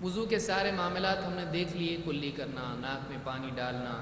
وضو کے سارے معاملات ہم نے دیکھ لیے، کلی کرنا، ناک میں پانی ڈالنا،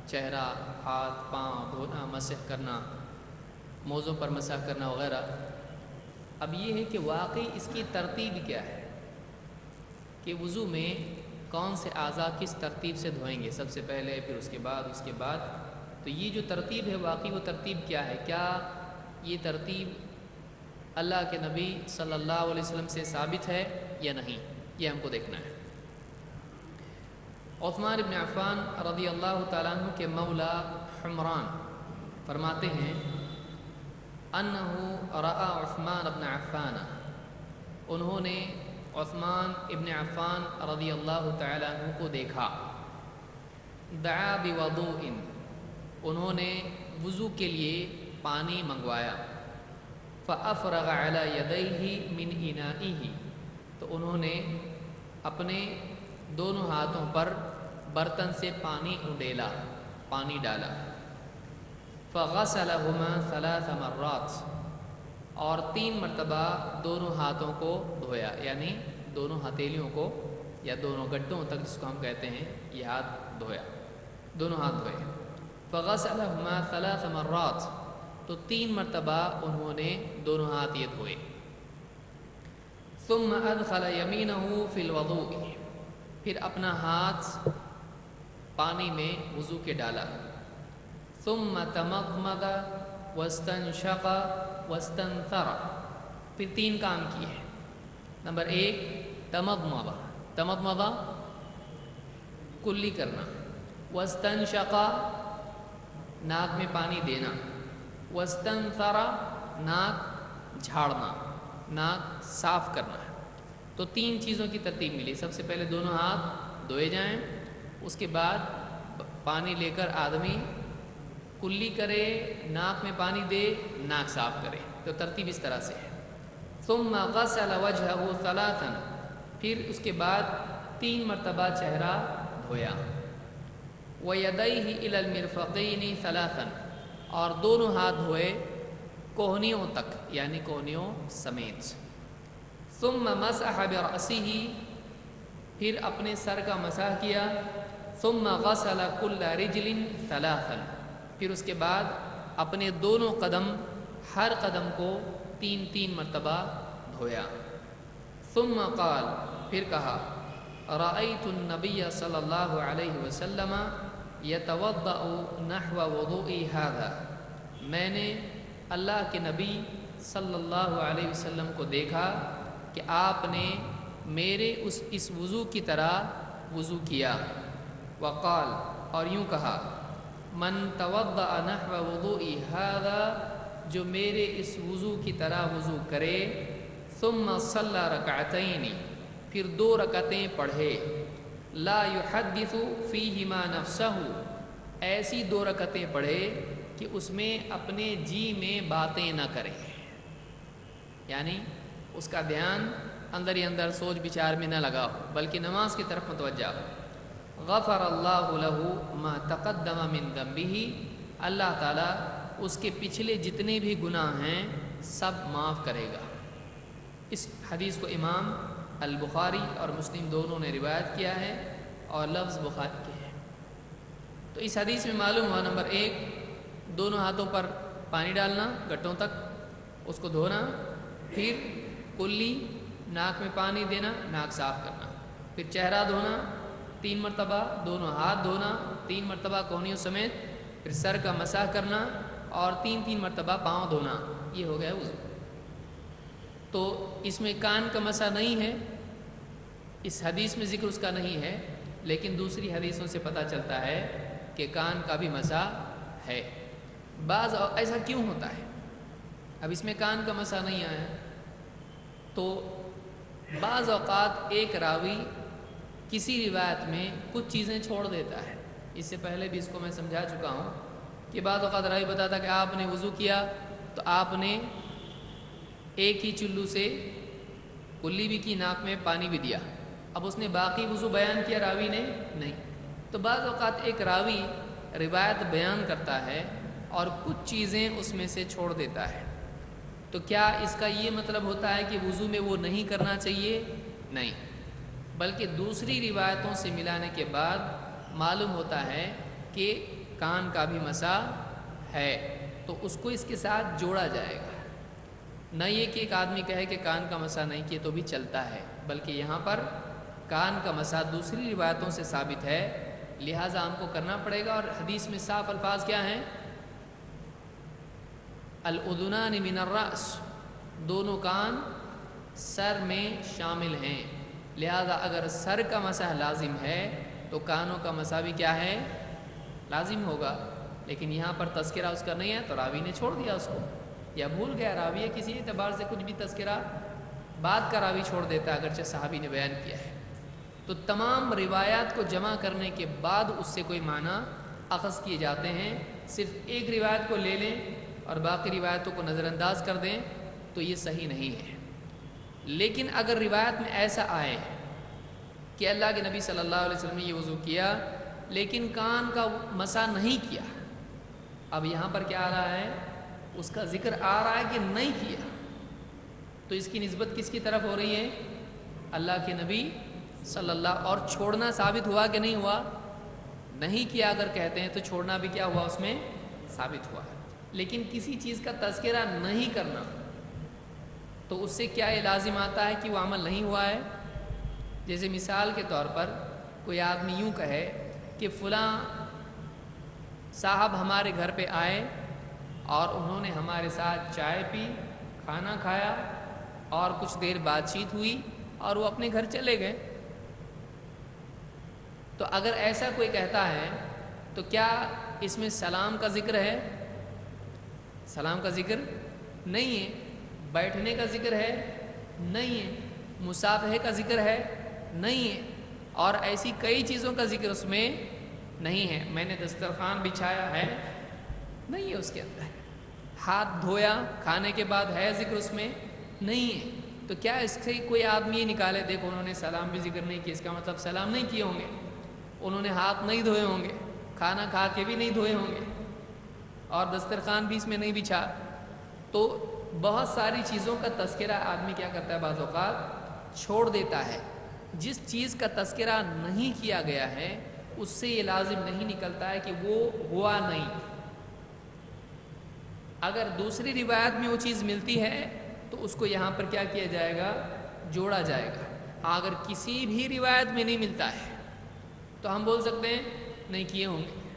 چہرہ، ہاتھ، پاؤں دھونا، مسح کرنا، موزوں پر مسح کرنا وغیرہ۔ اب یہ ہے کہ واقعی اس کی ترتیب کیا ہے کہ وضو میں کون سے اعضاء کس ترتیب سے دھوئیں گے، سب سے پہلے، پھر اس کے بعد۔ تو یہ جو ترتیب ہے واقعی وہ ترتیب کیا ہے؟ کیا یہ ترتیب اللہ کے نبی صلی اللہ علیہ وسلم سے ثابت ہے یا نہیں؟ یہ ہم کو دیکھنا ہے۔ عثمان ابن عفان رضی اللہ تعالیٰ عنہ کے مولا حمران فرماتے ہیں انہ رأى عثمان ابن عفان، انہوں نے عثمان ابن عفان رضی اللہ تعالیٰ عنہ کو دیکھا، دعا بوضوء، انہوں نے وضو کے لیے پانی منگوایا، فافرغ علی یدیہ من انائہ، تو انہوں نے اپنے دونوں ہاتھوں پر برتن سے پانی اڈیلا، پانی ڈالا، فغسلہما 3 مرات، اور 3 مرتبہ دونوں ہاتھوں کو دھویا، یعنی دونوں ہتھیلیوں کو یا دونوں گڈوں تک جس کو ہم کہتے ہیں، یہ ہاتھ دھویا، دونوں ہاتھ دھوئے۔ فغسلہما 3 مرات، تو 3 مرتبہ انہوں نے دونوں ہاتھ یہ دھوئے۔ ثم ادخل یمینہ فی الوضوء، پھر اپنا ہاتھ پانی میں وضو کے ڈالا، ثم تمضمض واستنشق واستنثر، پھر 3 کام کیے۔ نمبر 1 تمضمض کلی کرنا، واستنشق ناک میں پانی دینا، واستنثر ناک جھاڑنا، ناک صاف کرنا ہے۔ تو 3 چیزوں کی ترتیب ملی۔ سب سے پہلے دونوں ہاتھ دھوئے جائیں، اس کے بعد پانی لے کر آدمی کلی کرے، ناک میں پانی دے، ناک صاف کرے۔ تو ترتیب اس طرح سے ہے۔ ثم غسل وجہہ 3، پھر اس کے بعد 3 مرتبہ چہرہ دھویا، ویدیہ الی المرفقین 3، اور دونوں ہاتھ دھوئے کوہنیوں تک، یعنی کوہنیوں سمیت۔ ثم مسح برأسہ، پھر اپنے سر کا مسح کیا۔ ثم غسل کل رجل 3، پھر اس کے بعد اپنے دونوں قدم، ہر قدم کو 3 مرتبہ دھویا۔ ثم قال، پھر کہا، رأیت النبی صلی اللہ علیہ وسلم یتوضأ نحو وضوئی ھذا، میں نے اللہ کے نبی صلی اللہ علیہ وسلم کو دیکھا کہ آپ نے میرے اس وضو کی طرح وضو کیا۔ وقال، اور یوں کہا، من توضأ نحو وضوئی ھذا، جو میرے اس وضو کی طرح وضو کرے، ثم صلی رکعتین، پھر 2 رکعتیں پڑھے، لا یحدث فیہما نفسہ، ایسی 2 رکعتیں پڑھے کہ اس میں اپنے جی میں باتیں نہ کرے، یعنی اس کا دھیان اندر ہی اندر سوچ بچار میں نہ لگا ہو، بلکہ نماز کی طرف متوجہ ہو۔ غفر اللہ لہ ما تقدم من ذنبہ، اللہ تعالیٰ اس کے پچھلے جتنے بھی گناہ ہیں سب معاف کرے گا۔ اس حدیث کو امام البخاری اور مسلم دونوں نے روایت کیا ہے، اور لفظ بخاری کے ہے۔ تو اس حدیث میں معلوم ہوا، نمبر 1 دونوں ہاتھوں پر پانی ڈالنا گٹوں تک، اس کو دھونا، پھر کلی ناک میں پانی دینا، ناک صاف کرنا، پھر چہرہ دھونا 3 مرتبہ، دونوں ہاتھ دھونا 3 مرتبہ کوہنیوں سمیت، پھر سر کا مسح کرنا، اور 3 مرتبہ پاؤں دھونا۔ یہ ہو گیا وضو۔ تو اس میں کان کا مسح نہیں ہے، اس حدیث میں ذکر اس کا نہیں ہے، لیکن دوسری حدیثوں سے پتہ چلتا ہے کہ کان کا بھی مسح ہے۔ بعض ایسا کیوں ہوتا ہے؟ اب اس میں کان کا مسح نہیں آیا، تو بعض اوقات ایک راوی کسی روایت میں کچھ چیزیں چھوڑ دیتا ہے۔ اس سے پہلے بھی اس کو میں سمجھا چکا ہوں کہ بعض اوقات راوی بتاتا کہ آپ نے وضو کیا تو آپ نے ایک ہی چلو سے کلی بھی کی، ناک میں پانی بھی دیا، اب اس نے باقی وضو بیان کیا راوی نے نہیں۔ تو بعض اوقات ایک راوی روایت بیان کرتا ہے اور کچھ چیزیں اس میں سے چھوڑ دیتا ہے، تو کیا اس کا یہ مطلب ہوتا ہے کہ وضو میں وہ نہیں کرنا چاہیے؟ نہیں، بلکہ دوسری روایتوں سے ملانے کے بعد معلوم ہوتا ہے کہ کان کا بھی مسا ہے، تو اس کو اس کے ساتھ جوڑا جائے گا۔ نہ یہ کہ ایک آدمی کہے کہ کان کا مسا نہیں کیے تو بھی چلتا ہے، بلکہ یہاں پر کان کا مسا دوسری روایتوں سے ثابت ہے، لہٰذا ہم کو کرنا پڑے گا۔ اور حدیث میں صاف الفاظ کیا ہیں؟ الاذنان من الراس، دونوں کان سر میں شامل ہیں، لہذا اگر سر کا مسح لازم ہے تو کانوں کا مسح بھی کیا ہے؟ لازم ہوگا۔ لیکن یہاں پر تذکرہ اس کا نہیں ہے تو راوی نے چھوڑ دیا اس کو، یا بھول گیا راوی، کسی اعتبار سے کچھ بھی تذکرہ بعد کا راوی چھوڑ دیتا ہے اگرچہ صحابی نے بیان کیا ہے۔ تو تمام روایات کو جمع کرنے کے بعد اس سے کوئی معنی اخذ کیے جاتے ہیں۔ صرف ایک روایت کو لے لیں اور باقی روایتوں کو نظر انداز کر دیں تو یہ صحیح نہیں ہے۔ لیکن اگر روایت میں ایسا آئے کہ اللہ کے نبی صلی اللہ علیہ وسلم نے یہ وضو کیا لیکن کان کا مسح نہیں کیا، اب یہاں پر کیا آ رہا ہے؟ اس کا ذکر آ رہا ہے کہ نہیں کیا، تو اس کی نسبت کس کی طرف ہو رہی ہے؟ اللہ کے نبی صلی اللہ۔ اور چھوڑنا ثابت ہوا کہ نہیں ہوا؟ نہیں کیا اگر کہتے ہیں تو چھوڑنا بھی کیا ہوا؟ اس میں ثابت ہوا ہے۔ لیکن کسی چیز کا تذکرہ نہیں کرنا تو اس سے کیا یہ لازم آتا ہے کہ وہ عمل نہیں ہوا ہے؟ جیسے مثال کے طور پر کوئی آدمی یوں کہے کہ فلاں صاحب ہمارے گھر پہ آئے اور انہوں نے ہمارے ساتھ چائے پی، کھانا کھایا اور کچھ دیر بات چیت ہوئی اور وہ اپنے گھر چلے گئے۔ تو اگر ایسا کوئی کہتا ہے تو کیا اس میں سلام کا ذکر ہے؟ سلام کا ذکر نہیں ہے۔ بیٹھنے کا ذکر ہے؟ نہیں ہے۔ مصافحے کا ذکر ہے؟ نہیں ہے۔ اور ایسی کئی چیزوں کا ذکر اس میں نہیں ہے۔ میں نے دسترخوان بچھایا ہے؟ نہیں ہے اس کے اندر۔ ہاتھ دھویا کھانے کے بعد ہے ذکر اس میں؟ نہیں ہے۔ تو کیا اس سے کوئی آدمی یہ نکالے دیکھو انہوں نے سلام بھی ذکر نہیں کیا، اس کا مطلب سلام نہیں کیے ہوں گے، انہوں نے ہاتھ نہیں دھوئے ہوں گے، کھانا کھا کے بھی نہیں دھوئے ہوں گے، اور دسترخوان بھی اس میں نہیں بچھا۔ تو بہت ساری چیزوں کا تذکرہ آدمی کیا کرتا ہے؟ بعض اوقات چھوڑ دیتا ہے۔ جس چیز کا تذکرہ نہیں کیا گیا ہے اس سے یہ لازم نہیں نکلتا ہے کہ وہ ہوا نہیں۔ اگر دوسری روایت میں وہ چیز ملتی ہے تو اس کو یہاں پر کیا کیا جائے گا؟ جوڑا جائے گا۔ اگر کسی بھی روایت میں نہیں ملتا ہے تو ہم بول سکتے ہیں نہیں کیے ہوں گے۔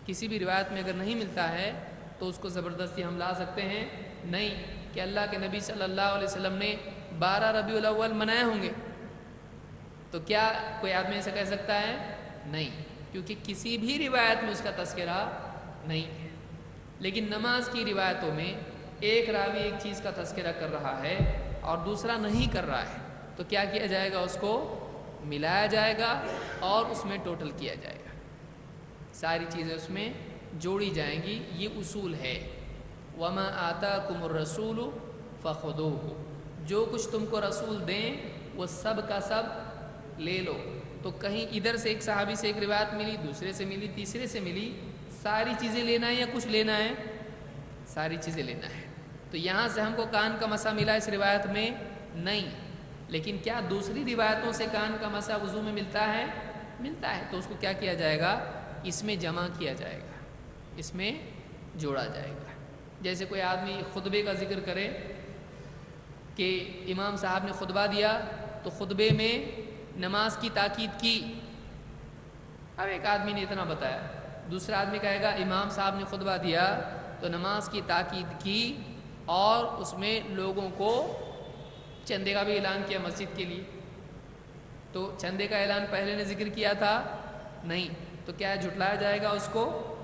کسی بھی روایت میں اگر نہیں ملتا ہے تو اس کو زبردستی ہم لا سکتے ہیں نہیں کہ اللہ کے نبی صلی اللہ علیہ وسلم نے 12 ربیع الاول منائے ہوں گے، تو کیا کوئی آدمی ایسا کہہ سکتا ہے؟ نہیں، کیونکہ کسی بھی روایت میں اس کا تذکرہ نہیں ہے۔ لیکن نماز کی روایتوں میں ایک راوی ایک چیز کا تذکرہ کر رہا ہے اور دوسرا نہیں کر رہا ہے، تو کیا کیا جائے گا؟ اس کو ملایا جائے گا اور اس میں ٹوٹل کیا جائے گا، ساری چیزیں اس میں جوڑی جائیں گی۔ یہ اصول ہے۔ وَمَا آتَاكُمُ الرَّسُولُ فَخُذُوهُ، جو کچھ تم کو رسول دیں وہ سب کا سب لے لو۔ تو کہیں ادھر سے ایک صحابی سے ایک روایت ملی، دوسرے سے ملی، تیسرے سے ملی، ساری چیزیں لینا ہے یا کچھ لینا ہے؟ ساری چیزیں لینا ہے۔ تو یہاں سے ہم کو کان کا مسح ملا اس روایت میں نہیں، لیکن کیا دوسری روایتوں سے کان کا مسح وضو میں ملتا ہے؟ ملتا ہے۔ تو اس کو کیا کیا جائے گا؟ اس میں جمع کیا جائے گا، اس میں جوڑا جائے گا۔ جیسے کوئی آدمی خطبے کا ذکر کرے کہ امام صاحب نے خطبہ دیا تو خطبے میں نماز کی تاکید کی، اب ایک آدمی نے اتنا بتایا، دوسرا آدمی کہے گا امام صاحب نے خطبہ دیا تو نماز کی تاکید کی اور اس میں لوگوں کو چندے کا بھی اعلان کیا مسجد کے لیے، تو چندے کا اعلان پہلے نے ذکر کیا تھا؟ نہیں، تو کیا جھٹلایا جائے گا اس کو؟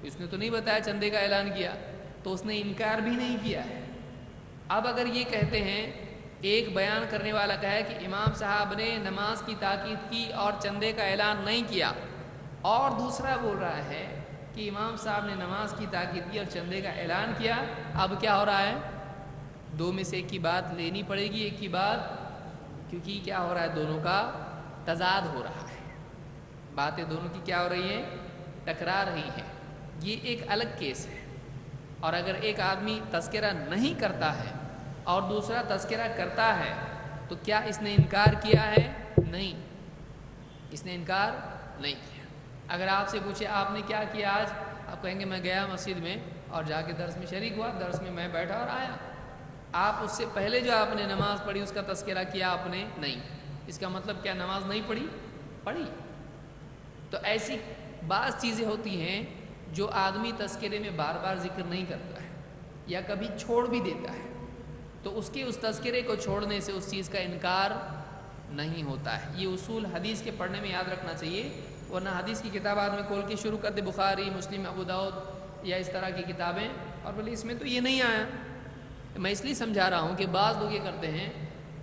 اس نے تو نہیں بتایا چندے کا اعلان کیا، تو اس نے انکار بھی نہیں کیا ہے۔ اب اگر یہ کہتے ہیں، ایک بیان کرنے والا کہے کہ امام صاحب نے نماز کی تاکید کی اور چندے کا اعلان نہیں کیا، اور دوسرا بول رہا ہے کہ امام صاحب نے نماز کی تاکید کی اور چندے کا اعلان کیا، اب کیا ہو رہا ہے؟ دو میں سے ایک کی بات لینی پڑے گی، ایک کی بات، کیونکہ کیا ہو رہا ہے؟ دونوں کا تضاد ہو رہا ہے، باتیں دونوں کی کیا ہو رہی ہیں؟ ٹکرا رہی ہیں۔ یہ ایک الگ کیس ہے۔ اور اگر ایک آدمی تذکرہ نہیں کرتا ہے اور دوسرا تذکرہ کرتا ہے تو کیا اس نے انکار کیا ہے؟ نہیں، اس نے انکار نہیں کیا۔ اگر آپ سے پوچھے آپ نے کیا کیا آج، آپ کہیں گے میں گیا مسجد میں اور جا کے درس میں شریک ہوا، درس میں میں بیٹھا اور آیا۔ آپ اس سے پہلے جو آپ نے نماز پڑھی اس کا تذکرہ کیا آپ نے؟ نہیں۔ اس کا مطلب کیا نماز نہیں پڑھی؟ پڑھی۔ تو ایسی بعض چیزیں ہوتی ہیں جو آدمی تذکرے میں بار بار ذکر نہیں کرتا ہے یا کبھی چھوڑ بھی دیتا ہے، تو اس کے اس تذکرے کو چھوڑنے سے اس چیز کا انکار نہیں ہوتا ہے۔ یہ اصول حدیث کے پڑھنے میں یاد رکھنا چاہیے، ورنہ حدیث کی کتاب آدمی کھول کے شروع کر دے، بخاری، مسلم، ابو داؤد یا اس طرح کی کتابیں، اور بولے اس میں تو یہ نہیں آیا۔ میں اس لیے سمجھا رہا ہوں کہ بعض لوگ یہ کرتے ہیں،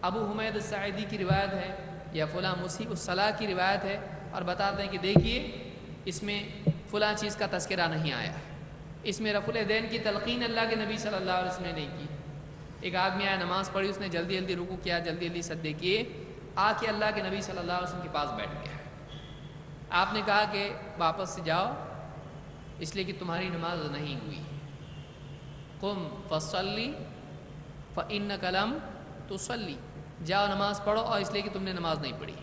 ابو حمید الساعدی کی روایت ہے یا فلاں مسیح الصلاح کی روایت ہے، اور بتاتے ہیں کہ دیکھیے اس میں فلاں چیز کا تذکرہ نہیں آیا ہے، اس میں رفع الیدین کی تلقین اللہ کے نبی صلی اللہ علیہ وسلم نے نہیں کی۔ ایک آدمی آیا، نماز پڑھی، اس نے جلدی جلدی رکوع کیا، جلدی جلدی سجدے کیے، آ کے اللہ کے نبی صلی اللہ علیہ وسلم کے پاس بیٹھ گیا۔ آپ نے کہا کہ واپس سے جاؤ اس لیے کہ تمہاری نماز نہیں ہوئی، قم فصلی فإنک لم تصلی، جاؤ نماز پڑھو اور اس لیے کہ تم نے نماز نہیں پڑھی۔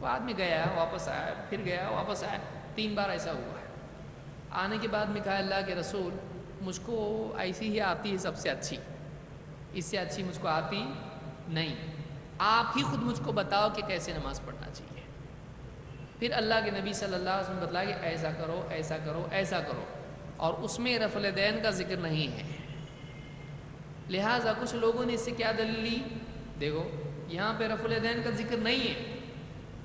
وہ آدمی گیا، واپس آیا، پھر گیا، واپس آیا، 3 بار ایسا ہوا ہے۔ آنے کے بعد میں کہا اللہ کے رسول مجھ کو ایسی ہی آتی ہے سب سے اچھی، اس سے اچھی مجھ کو آتی نہیں، آپ ہی خود مجھ کو بتاؤ کہ کیسے نماز پڑھنا چاہیے۔ پھر اللہ کے نبی صلی اللہ علیہ وسلم بتلایا کہ ایسا کرو، ایسا کرو، ایسا کرو، اور اس میں رفع الیدین کا ذکر نہیں ہے۔ لہٰذا کچھ لوگوں نے اس سے کیا دلیل لی، دیکھو یہاں پہ رفع الیدین کا ذکر نہیں ہے،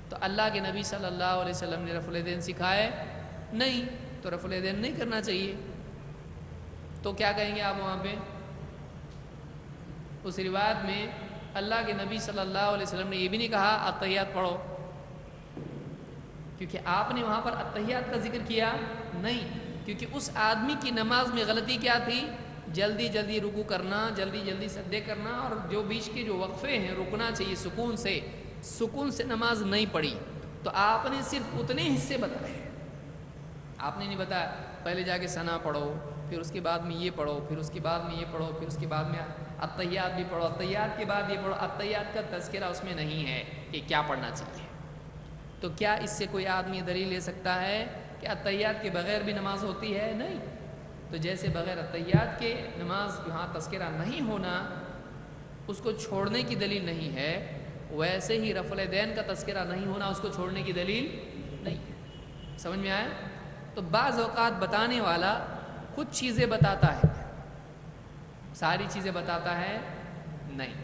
تو اللہ کے نبی صلی اللہ علیہ وسلم نے رفع الیدین سکھائے نہیں، تو رفع الیدین نہیں کرنا چاہیے۔ تو کیا کہیں گے آپ وہاں پہ؟ اس روایت میں اللہ کے نبی صلی اللہ علیہ وسلم نے یہ بھی نہیں کہا التحیات پڑھو، کیونکہ آپ نے وہاں پر التحیات کا ذکر کیا نہیں، کیونکہ اس آدمی کی نماز میں غلطی کیا تھی؟ جلدی جلدی رکوع کرنا، جلدی جلدی سجدے کرنا، اور جو بیچ کے جو وقفے ہیں رکنا چاہیے سکون سے نماز نہیں پڑھی۔ تو آپ نے صرف اتنے حصے بتائے، آپ نے نہیں بتایا پہلے جا کے ثنا پڑھو، پھر اس کے بعد میں یہ پڑھو، پھر اس کے بعد میں یہ پڑھو، پھر اس کے بعد میں التحیات بھی پڑھو، التحیات کے بعد یہ پڑھو۔ التحیات کا تذکرہ اس میں نہیں ہے کہ کیا پڑھنا چاہیے۔ تو کیا اس سے کوئی آدمی دلیل لے سکتا ہے کہ التحیات کے بغیر بھی نماز ہوتی ہے؟ نہیں۔ تو جیسے بغیر التحیات کے نماز جہاں تذکرہ نہیں ہونا اس کو چھوڑنے کی دلیل نہیں ہے، ویسے ہی رفع الیدین کا تذکرہ نہیں ہونا اس کو چھوڑنے کی دلیل نہیں ہے۔ سمجھ میں آیا؟ تو بعض اوقات بتانے والا کچھ چیزیں بتاتا ہے، ساری چیزیں بتاتا ہے نہیں۔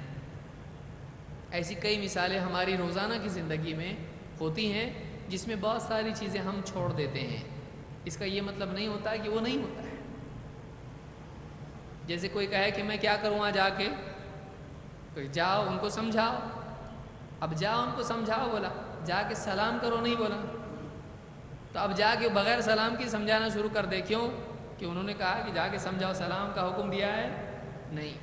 ایسی کئی مثالیں ہماری روزانہ کی زندگی میں ہوتی ہیں جس میں بہت ساری چیزیں ہم چھوڑ دیتے ہیں، اس کا یہ مطلب نہیں ہوتا ہے کہ وہ نہیں ہوتا ہے۔ جیسے کوئی کہے کہ میں کیا کروں وہاں جا کے، جاؤ ان کو سمجھاؤ، اب جاؤ ان کو سمجھاؤ بولا، جا کے سلام کرو نہیں بولا، تو اب جا کے بغیر سلام کی سمجھانا شروع کر دے، کیوں؟ کہ انہوں نے کہا کہ جا کے سمجھاؤ، سلام کا حکم دیا ہے نہیں۔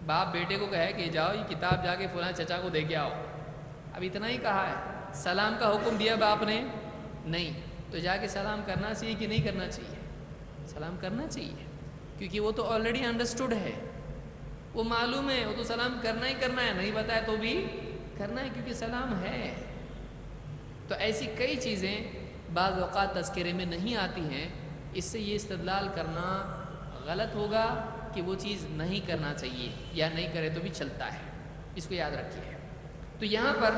باپ بیٹے کو کہے کہ جاؤ یہ کتاب جا کے فلاں چچا کو دے کے آؤ، اب اتنا ہی کہا ہے، سلام کا حکم دیا باپ نے نہیں، تو جا کے سلام کرنا چاہیے کہ نہیں کرنا چاہیے؟ سلام کرنا چاہیے، کیونکہ وہ تو آلریڈی انڈرسٹوڈ ہے، وہ معلوم ہے، وہ تو سلام کرنا ہی کرنا ہے، نہیں بتایا تو بھی کرنا ہے کیونکہ سلام ہے۔ تو ایسی کئی چیزیں بعض اوقات تذکرے میں نہیں آتی ہیں، اس سے یہ استدلال کرنا غلط ہوگا کہ وہ چیز نہیں کرنا چاہیے یا نہیں کرے تو بھی چلتا ہے، اس کو یاد رکھیے۔ تو یہاں پر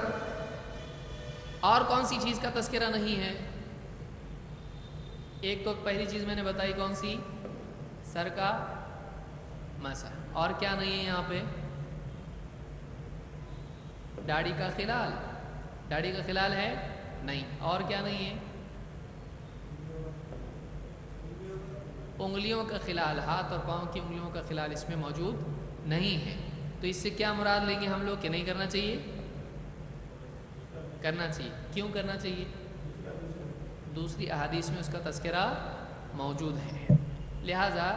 اور کون سی چیز کا تذکرہ نہیں ہے؟ ایک تو پہلی چیز میں نے بتائی کون سی؟ سر کا مسح۔ اور کیا نہیں ہے یہاں پہ؟ داڑھی کا خلال، داڑھی کا خلال ہے نہیں۔ اور کیا نہیں ہے؟ انگلیوں کا خلال، ہاتھ اور پاؤں کی انگلیوں کا خلال اس میں موجود نہیں ہے۔ تو اس سے کیا مراد لیں گے ہم لوگ کہ نہیں کرنا چاہیے؟ کرنا چاہیے۔ کیوں کرنا چاہیے؟ دوسری احادیث میں اس کا تذکرہ موجود ہے۔ لہٰذا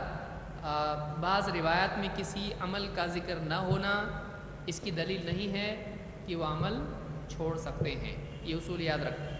بعض روایات میں کسی عمل کا ذکر نہ ہونا اس کی دلیل نہیں ہے کہ وہ عمل چھوڑ سکتے ہیں، یہ اصول یاد رکھیں۔